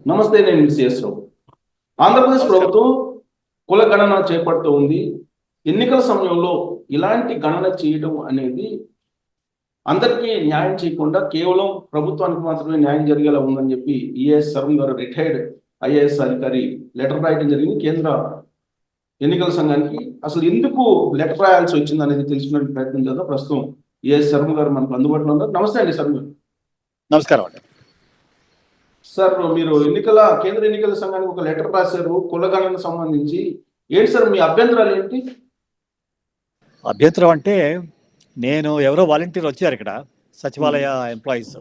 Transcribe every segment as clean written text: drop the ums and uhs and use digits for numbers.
నమస్తే, నేను సిఎస్ రావు. ఆంధ్రప్రదేశ్ నమస్కారం. ప్రభుత్వం కుల గణన చేపడుతూ ఉంది. ఎన్నికల సమయంలో ఇలాంటి గణన చేయడం అనేది అందరికీ న్యాయం చేయకుండా కేవలం ప్రభుత్వానికి మాత్రమే న్యాయం జరిగేలా ఉందని చెప్పి ఈఎస్ శర్మ గారు, రిటైర్డ్ ఐఏఎస్ అధికారి, లెటర్ రాయడం జరిగింది కేంద్ర ఎన్నికల సంఘానికి. అసలు ఎందుకు లెటర్ రాయాల్సి వచ్చింది అనేది తెలుసుకునే ప్రయత్నం చేద్దాం. ప్రస్తుతం ఈఎస్ శర్మ గారు మనకు అందుబాటులో ఉన్నారు. నమస్తే అండి శర్మ గారు. నమస్కారం అండి. సార్, మీరు కేంద్ర ఎన్నికల సంఘానికి ఒక లెటర్ రాశారు కులగణనకు సంబంధించి. ఏంటి సార్ మీ అభ్యంతరాలు ఏంటి? అభ్యంతరం అంటే నేను ఎవరో వాలంటీర్ వచ్చారు ఇక్కడ, సచివాలయ ఎంప్లాయీస్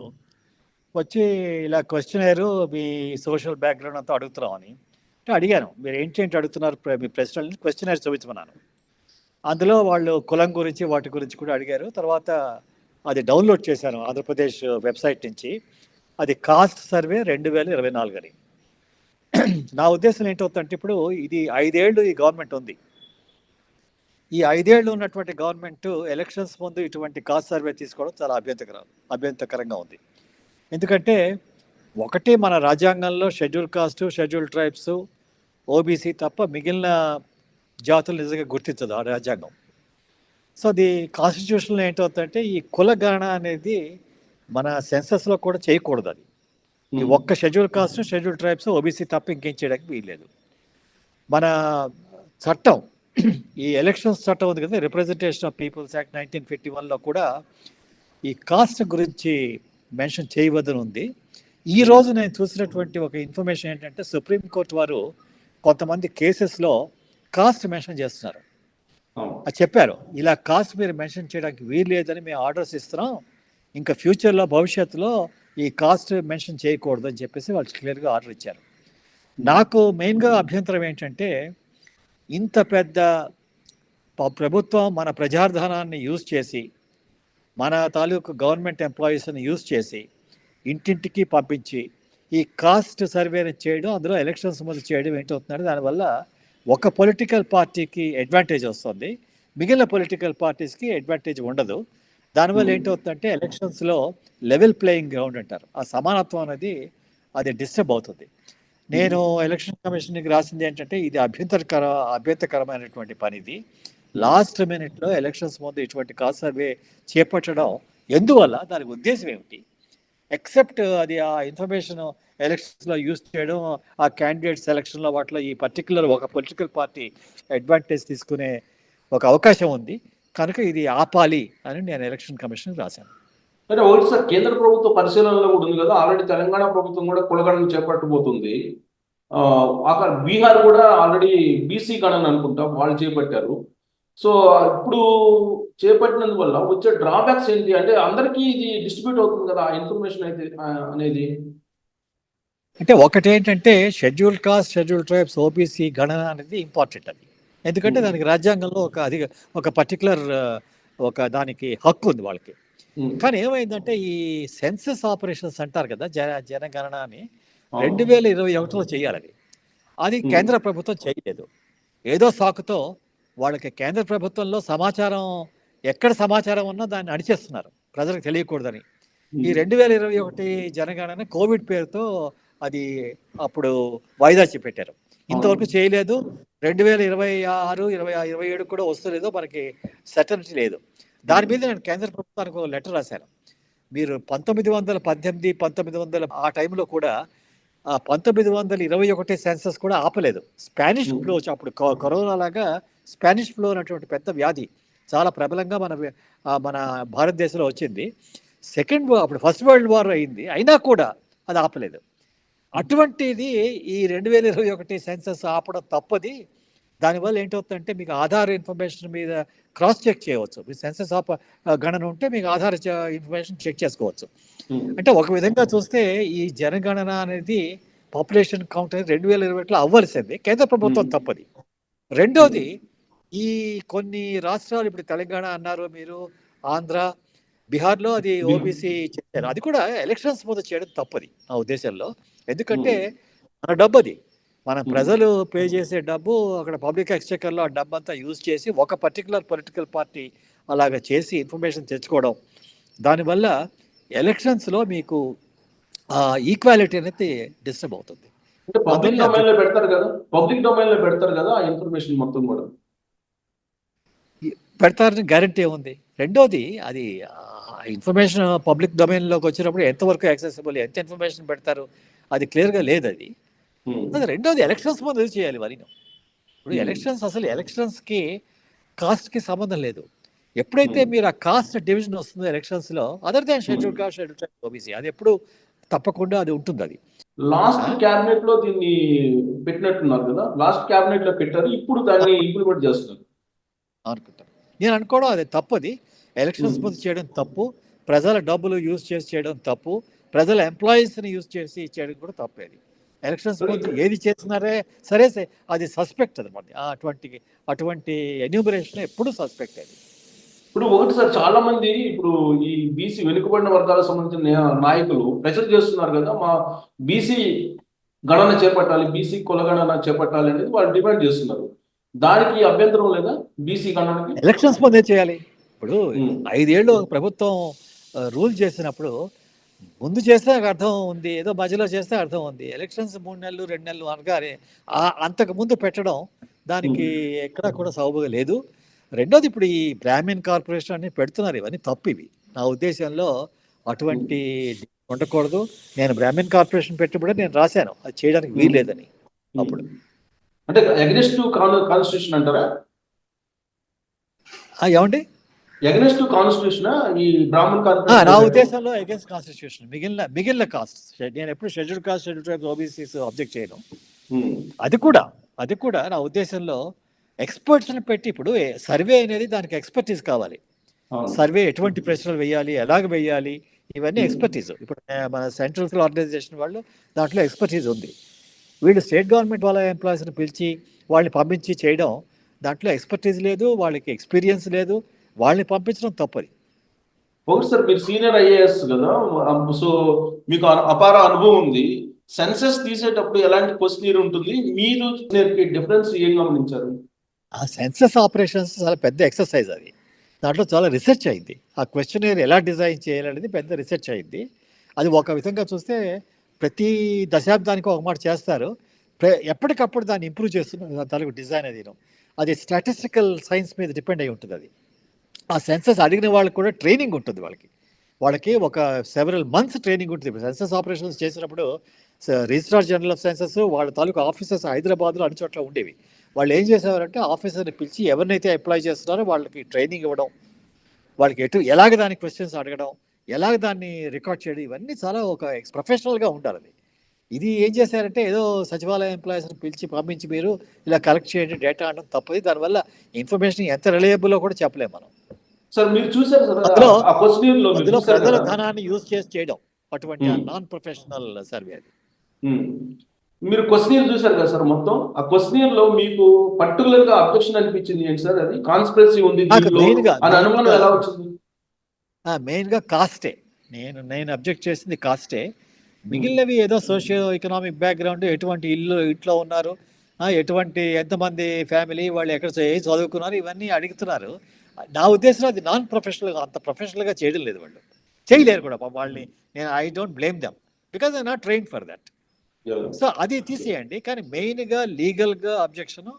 వచ్చి ఇలా క్వశ్చనర్ మీ సోషల్ బ్యాక్గ్రౌండ్ అంతా అడుగుతున్నామని అంటే అడిగాను. మీరు ఏంటి అడుగుతున్నారు మీ ప్రశ్నలు క్వశ్చనర్ చూపించమన్నాను. అందులో వాళ్ళు కులం గురించి వాటి గురించి కూడా అడిగారు. తర్వాత అది డౌన్లోడ్ చేశాను ఆంధ్రప్రదేశ్ వెబ్సైట్ నుంచి. అది కాస్ట్ సర్వే 2024 అని. నా ఉద్దేశం ఏంటవుతుందంటే, ఇప్పుడు ఇది 5 ఏళ్ళు ఈ గవర్నమెంట్ ఉంది. ఈ 5 ఏళ్ళు ఉన్నటువంటి గవర్నమెంట్ ఎలక్షన్స్ ముందు ఇటువంటి కాస్ట్ సర్వే తీసుకోవడం చాలా అభ్యంతరకరంగా ఉంది. ఎందుకంటే ఒకటి, మన రాజ్యాంగంలో schedule caste, schedule tribes, OBC తప్ప మిగిలిన జాతులు నిజంగా గుర్తించదు ఆ రాజ్యాంగం. సో అది కాన్స్టిట్యూషన్లో ఏంటవుతుందంటే, ఈ కుల గణన అనేది మన సెన్సస్లో కూడా చేయకూడదు. అది ఈ ఒక్క schedule caste, schedule tribes, OBC తప్ప ఇంకేం చేయడానికి వీల్లేదు. మన చట్టం, ఈ ఎలక్షన్స్ చట్టం ఉంది కదా, రిప్రజెంటేషన్ ఆఫ్ పీపుల్స్ యాక్ట్ 1951లో కూడా ఈ కాస్ట్ గురించి మెన్షన్ చేయవద్దని ఉంది. ఈ రోజు నేను చూసినటువంటి ఒక ఇన్ఫర్మేషన్ ఏంటంటే, సుప్రీంకోర్టు వారు కొంతమంది కేసెస్లో కాస్ట్ మెన్షన్ చేస్తున్నారు. అది చెప్పారు, ఇలా కాస్ట్ మీరు మెన్షన్ చేయడానికి వీలు లేదని మేము ఆర్డర్స్ ఇస్తున్నాం, ఇంకా ఫ్యూచర్లో భవిష్యత్తులో ఈ కాస్ట్ మెన్షన్ చేయకూడదు అని చెప్పేసి వాళ్ళు క్లియర్గా ఆర్డర్ ఇచ్చారు. నాకు మెయిన్గా అభ్యంతరం ఏంటంటే, ఇంత పెద్ద ప్రభుత్వం మన ప్రజాధనాన్ని యూజ్ చేసి, మన తాలూకు గవర్నమెంట్ ఎంప్లాయీస్ని యూజ్ చేసి ఇంటింటికి పంపించి ఈ కాస్ట్ సర్వేని చేయడం, అందులో ఎలక్షన్స్ ముందు చేయడం ఏంటవుతున్నాడు. దానివల్ల ఒక పొలిటికల్ పార్టీకి అడ్వాంటేజ్ వస్తుంది, మిగిలిన పొలిటికల్ పార్టీస్కి అడ్వాంటేజ్ ఉండదు. దానివల్ల ఏంటవుతుందంటే, ఎలక్షన్స్లో లెవెల్ ప్లేయింగ్ గ్రౌండ్ అంటారు, ఆ సమానత్వం అనేది అది డిస్టర్బ్ అవుతుంది. నేను ఎలక్షన్ కమిషన్కి రాసింది ఏంటంటే, ఇది అభ్యంతరకరమైనటువంటి పని. ఇది లాస్ట్ మినిట్లో ఎలక్షన్స్ ముందు ఇటువంటి కాస్ట్ సర్వే చేపట్టడం ఎందువల్ల, దానికి ఉద్దేశం ఏమిటి? ఎక్సెప్ట్ అది ఆ ఇన్ఫర్మేషన్ ఎలక్షన్స్లో యూజ్ చేయడం, ఆ క్యాండిడేట్ సెలక్షన్లో వాటిలో ఈ పర్టికులర్ ఒక పొలిటికల్ పార్టీ అడ్వాంటేజ్ తీసుకునే ఒక అవకాశం ఉంది కనుక ఇది ఆపాలి అని నేను ఎలక్షన్ కమిషన్ రాశాను. అంటే ఒకటి సార్, కేంద్ర ప్రభుత్వ పరిశీలనలో కూడా ఉంది కదా, ఆల్రెడీ తెలంగాణ ప్రభుత్వం కూడా కులగణన చేపట్టబోతుంది. అక్కడ బీహార్ కూడా ఆల్రెడీ బీసీ గణన అనుకుంటా వాళ్ళు చేపట్టారు. సో ఇప్పుడు చేపట్టినందువల్ల వచ్చే డ్రాబ్యాక్స్ ఏంటి అంటే, అందరికీ ఇది డిస్ట్రిబ్యూట్ అవుతుంది కదా ఆ ఇన్ఫర్మేషన్ అయితే అనేది. అంటే ఒకటి ఏంటంటే, schedule caste, schedule tribes, OBC గణన అనేది ఇంపార్టెంట్. అది ఎందుకంటే దానికి రాజ్యాంగంలో ఒక పర్టికులర్ ఒక దానికి హక్కు ఉంది వాళ్ళకి. కానీ ఏమైందంటే, ఈ సెన్సస్ ఆపరేషన్స్ అంటారు కదా, జనగణన అని 2021లో చేయాలి. అది కేంద్ర ప్రభుత్వం చేయలేదు. ఏదో సాకుతో వాళ్ళకి కేంద్ర ప్రభుత్వంలో సమాచారం, ఎక్కడ సమాచారం ఉన్నా దాన్ని అడిచేస్తున్నారు ప్రజలకు తెలియకూడదని. ఈ 2021 జనగణన కోవిడ్ పేరుతో అది అప్పుడు వాయిదా పెట్టారు. ఇంతవరకు చేయలేదు. 2026, 27 కూడా వస్తలేదో మనకి సర్టనిటీ లేదు. దాని మీద నేను కేంద్ర ప్రభుత్వానికి ఒక లెటర్ రాశాను. మీరు 1918, 1900 ఆ టైంలో కూడా 1921 సెన్సస్ కూడా ఆపలేదు. స్పానిష్ ఫ్లో అప్పుడు కరోనా లాగా స్పానిష్ ఫ్లో అనేటువంటి పెద్ద వ్యాధి చాలా ప్రబలంగా మన భారతదేశంలో వచ్చింది. అప్పుడు ఫస్ట్ వరల్డ్ వార్ అయింది, అయినా కూడా అది ఆపలేదు. అటువంటిది ఈ 2021 సెన్సస్ ఆపడం తప్పది. దానివల్ల ఏంటవుతుందంటే, మీకు ఆధార్ ఇన్ఫర్మేషన్ మీద క్రాస్ చెక్ చేయవచ్చు. మీ సెన్సస్ గణన ఉంటే మీకు ఆధార్ ఇన్ఫర్మేషన్ చెక్ చేసుకోవచ్చు. అంటే ఒక విధంగా చూస్తే ఈ జనగణన అనేది పాపులేషన్ కౌంట్ అనేది 2021లో అవ్వాల్సింది, కేంద్ర ప్రభుత్వం తప్పది. రెండోది, ఈ కొన్ని రాష్ట్రాలు, ఇప్పుడు తెలంగాణ అన్నారు మీరు, ఆంధ్ర, బీహార్లో అది ఓబీసీ చేశారు. అది కూడా ఎలక్షన్స్ ముందు చేయడం తప్పది నా ఉద్దేశంలో. ఎందుకంటే మన డబ్బు అది, మన ప్రజలు పే చేసే డబ్బు, అక్కడ పబ్లిక్ ఎక్స్చెకర్లో ఆ డబ్బు అంతా యూజ్ చేసి ఒక పర్టికులర్ పొలిటికల్ పార్టీ అలాగ చేసి ఇన్ఫర్మేషన్ తెచ్చుకోవడం. దానివల్ల ఎలక్షన్స్లో మీకు ఆ ఈక్వాలిటీ అనేది డిస్టర్బ్ అవుతుంది. అంటే పబ్లిక్ అందువల్ల డొమైన్ లో పెడతారు కదా, పబ్లిక్ డొమైన్ లో పెడతారు కదా ఆ ఇన్ఫర్మేషన్ మొత్తం కూడా. పెడతారని గ్యారంటీ ఉంది. రెండోది అది ఇన్ఫర్మేషన్ పబ్లిక్ డొమైన్లోకి వచ్చినప్పుడు ఎంతవరకు యాక్సెసిబుల్, ఎంత ఇన్ఫర్మేషన్ పెడతారు, అది క్లియర్గా లేదు అది. ఉమ్, అది రెండోది ఎలక్షన్స్ ముందు చేయాలి మరి. ఇప్పుడు ఉమ్, ఎలక్షన్స్, అసలు ఎలక్షన్స్కి కాస్ట్కి సంబంధం లేదు. ఎప్పుడైతే ఉమ్. మీరు ఆ కాస్ట్ డివిజన్ వస్తుందో ఎలక్షన్స్లో, other than schedule caste, schedule tribe, OBC, అది ఎప్పుడు తప్పకుండా అది ఉంటుంది అది. లాస్ట్ ఆ? క్యాబినెట్ లో దీన్ని పెట్టినట్టున్నారు కదా, లాస్ట్ క్యాబినెట్ లో పెట్టారు, ఇప్పుడు దాన్ని ఇంప్లిమెంట్ చేస్తున్నారు. అనుకుంటాను. నేను అనుకోవడం అది తప్పది. ఎలక్షన్స్ ఉమ్. ముందు చేయడం తప్పు. ప్రజల డబ్బులు యూజ్ చేసి చేయడం తప్పు. ప్రజల ఎంప్లాయీస్ని యూజ్ చేసి చేయడం కూడా తప్పేది. ఎలక్షన్స్ మరి ముందు ఏది చేస్తున్నారే సరే అది సస్పెక్ట్ అనమాట. అటువంటి అటువంటి ఎన్యూమరేషన్ ఎప్పుడు సస్పెక్ట్ అది. ఇప్పుడు ఒకటి సార్, చాలా మంది ఇప్పుడు ఈ బీసీ వెనుకబడిన వర్గాలకు సంబంధించిన నాయకులు ప్రెషర్ చేస్తున్నారు కదా, మా బీసీ గణన చేపట్టాలి, బీసీ కులగణన చేపట్టాలి అనేది వాళ్ళు డిమాండ్ చేస్తున్నారు. దానికి అభ్యంతరం లేదా బీసీ గణనకి? ఎలక్షన్స్ ముందే చేయాలి. ఇప్పుడు ఉమ్, 5 ఏళ్ళు ఒక ప్రభుత్వం రూల్ చేసినప్పుడు ముందు చేస్తే నాకు అర్థం ఉంది, ఏదో మధ్యలో చేస్తే అర్థం ఉంది. ఎలక్షన్స్ 3 నెలలు 2 నెలలు అనగానే అంతకు ముందు పెట్టడం ఉమ్, దానికి ఎక్కడా కూడా సబబుగా లేదు. రెండోది, ఇప్పుడు ఈ బ్రాహ్మిన్ కార్పొరేషన్ అన్ని పెడుతున్నారు, ఇవన్నీ తప్పు ఇవి. నా ఉద్దేశంలో ఉమ్, అటువంటి ఉండకూడదు. నేను బ్రాహ్మిన్ కార్పొరేషన్ పెట్టినప్పుడే నేను రాశాను అది చేయడానికి ఉమ్, వీల్లేదని ఉమ్. అప్పుడు. అంటే అగ్నెస్ట్ కాన్స్టిట్యూషన్ అంటారా? ఏమండి? అగ్నెస్ట్ కాన్స్టిట్యూషన్ ఈ బ్రాహ్మణ్ నా కార్పొరేషన్? ఉద్దేశంలో అగేన్స్ట్ కాన్స్టిట్యూషన్. మిగిలిన కాస్ట్, నేను ఎప్పుడు schedule caste, schedule tribes, OBCs object చేయను. అది కూడా నా ఉద్దేశంలో ఎక్స్పర్ట్స్ని పెట్టి, ఇప్పుడు సర్వే అనేది దానికి ఎక్స్పర్టీస్ కావాలి. సర్వే ఎటువంటి ప్రశ్నలు వేయాలి, ఎలాగ వేయాలి, ఇవన్నీ ఎక్స్పర్టీస్. ఇప్పుడు మన సెంట్రల్ ఆర్గనైజేషన్ వాళ్ళు దాంట్లో ఎక్స్పర్టీస్ ఉంది. వీళ్ళు స్టేట్ గవర్నమెంట్ వాళ్ళ ఎంప్లాయీస్ని పిలిచి వాళ్ళని పంపించి చేయడం, దాంట్లో ఎక్స్పర్టీస్ లేదు, వాళ్ళకి ఎక్స్పీరియన్స్ లేదు, వాళ్ళని పంపించడం తప్పది. ఒకటి సార్, మీరు సీనియర్ ఐఏఎస్ కదా, సో మీకు అపార అనుభవం ఉంది. సెన్సెస్ తీసేటప్పుడు ఎలాంటి క్వశ్చనీర్ ఉంటుంది, మీరు డిఫరెన్స్ ఏం గమనించారు? ఆ సెన్సస్ ఆపరేషన్స్ చాలా పెద్ద ఎక్సర్సైజ్ అది. దాంట్లో చాలా రీసెర్చ్ అయింది. ఆ క్వశ్చనర్ ఎలా డిజైన్ చేయాలనేది పెద్ద రీసెర్చ్ అయింది. అది ఒక విధంగా చూస్తే ప్రతి దశాబ్దానికి ఒక మాట చేస్తారు. ఎప్పటికప్పుడు దాన్ని ఇంప్రూవ్ చేస్తున్నారు, దానికి డిజైన్ అది స్టాటిస్టికల్ సైన్స్ మీద డిపెండ్ అయి ఉంటుంది అది. ఆ సెన్సస్ అడిగిన వాళ్ళకి కూడా ట్రైనింగ్ ఉంటుంది. వాళ్ళకి ఒక సెవెరల్ మంత్స్ ట్రైనింగ్ ఉంటుంది. సెన్సస్ ఆపరేషన్స్ చేసినప్పుడు రిజిస్ట్రార్ జనరల్ ఆఫ్ సెన్సస్ వాళ్ళ తాలూకు ఆఫీసర్స్ హైదరాబాద్లో అన్ని చోట్ల ఉండేవి. వాళ్ళు ఏం చేసేవారంటే ఆఫీసర్ని పిలిచి ఎవరినైతే అప్లై చేస్తున్నారో వాళ్ళకి ట్రైనింగ్ ఇవ్వడం, వాళ్ళకి ఎలాగ దాని క్వశ్చన్స్ అడగడం, ఎలాగ దాన్ని రికార్డ్ చేయడం, ఇవన్నీ చాలా ఒక ప్రొఫెషనల్గా ఉండాలి అది. ఇది ఏం చేశారంటే ఏదో సచివాలయ ఎంప్లాయీస్ని పిలిచి పంపించి మీరు ఇలా కలెక్ట్ చేయండి డేటా అనడం తప్పది. దానివల్ల ఇన్ఫర్మేషన్ ఎంత రిలయబుల్లో కూడా చెప్పలేము మనం. సార్ మీరు చూసారు సార్ అందులో ఆ క్వశ్చనీర్ లో, మీరు అందులో చూసారు ప్రజల కదా. ధనాన్ని యూజ్ చేసి చేయడం అటువంటి నాన్ ప్రొఫెషనల్ సర్వే అది. ఉమ్. మీరు క్వశ్చనీర్ చూసారు కదా సార్, మొత్తం ఆ క్వశ్చనీర్ లో మీకు పర్టికులర్ గా అబ్జెక్షన్ అనిపించింది ఏంటి సార్? అది కాన్స్పిరసీ ఉంది నాకు దీనిలో అని అనుమానం ఎలా వచ్చింది? మెయిన్గా కాస్టే. నేను అబ్జెక్ట్ చేసింది కాస్టే. ఉమ్, మిగిలినవి ఏదో సోషియో ఎకనామిక్ బ్యాక్గ్రౌండ్, ఎటువంటి ఇంట్లో ఉన్నారు, ఎటువంటి ఎంతమంది ఫ్యామిలీ, వాళ్ళు ఎక్కడ చదువుకున్నారు, ఇవన్నీ అడుగుతున్నారు. నా ఉద్దేశంలో అది నాన్ ప్రొఫెషనల్గా, అంత ప్రొఫెషనల్గా చేయడం లేదు. వాళ్ళు చేయలేరు కూడా వాళ్ళని. I don't blame them, because I not train for that. yeah. So అది తీసేయండి. కానీ మెయిన్గా లీగల్గా అబ్జెక్షన్,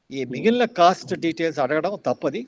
ఈ మిగిలిన కాస్ట్ డీటెయిల్స్ అడగడం తప్పది.